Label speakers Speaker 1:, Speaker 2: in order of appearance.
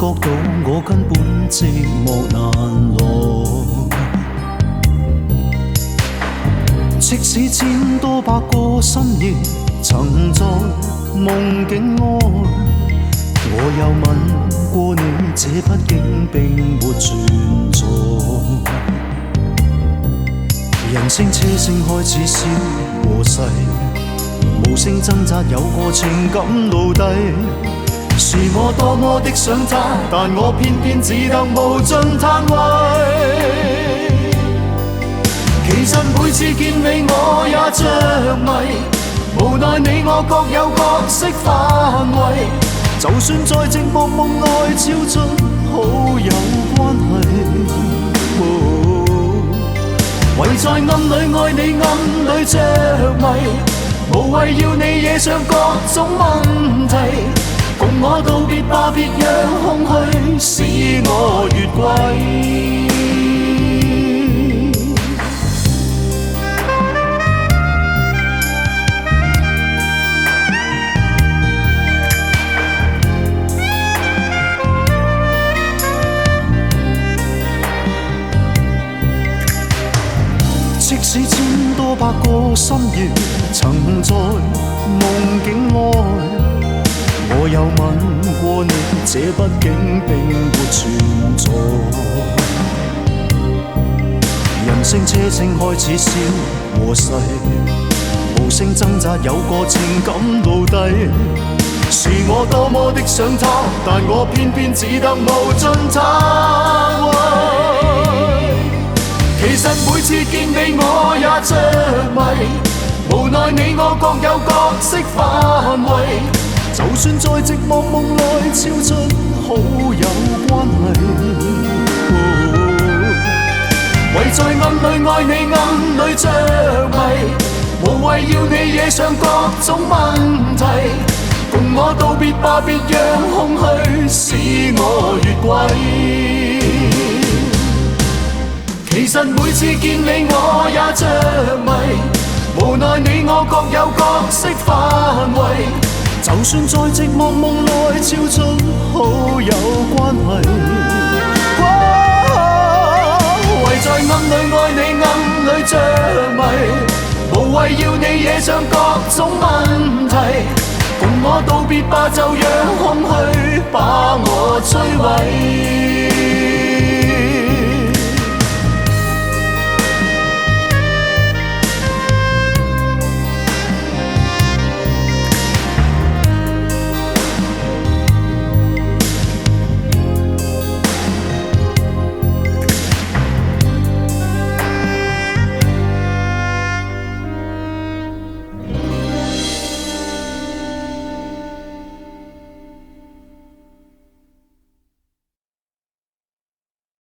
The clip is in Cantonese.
Speaker 1: 覺到我根本寂寞難耐。即使千多百個深夜曾在夢境愛，我有吻過你，這畢竟並沒存在。人聲車聲開始消和逝，無聲掙扎有個情感奴隸。是我多麼的想他，但我偏偏只得無盡嘆謂。其實每次見你我也着迷，無奈你我各有角色範圍。就算在寂寞夢內超出好友關係，唯在暗裏愛你暗裏着迷，無謂要你惹上各種問題。共我道別吧，別讓空虛使我越軌。即使千多百個深夜曾在夢境愛，我有吻過你，這畢竟並沒存在。人聲車聲開始消和逝，無聲掙扎有個情感奴隸。是我多麼的想他，但我偏偏只得無盡嘆謂。其實每次見你我也着迷，無奈你我各有角色範圍。就算在寂寞夢內超出好友關係，唯在暗裏愛你暗裏着迷，無謂要你惹上各種問題。共我道別吧，別讓空虛使我越軌。其實每次見你我也着迷，無奈你我各有角色範圍。就算在寂寞夢內超出好友關係，唯在暗裏愛你暗裏着迷，無謂要你惹上各種問題。共我道別吧，就讓空虛把我摧毀。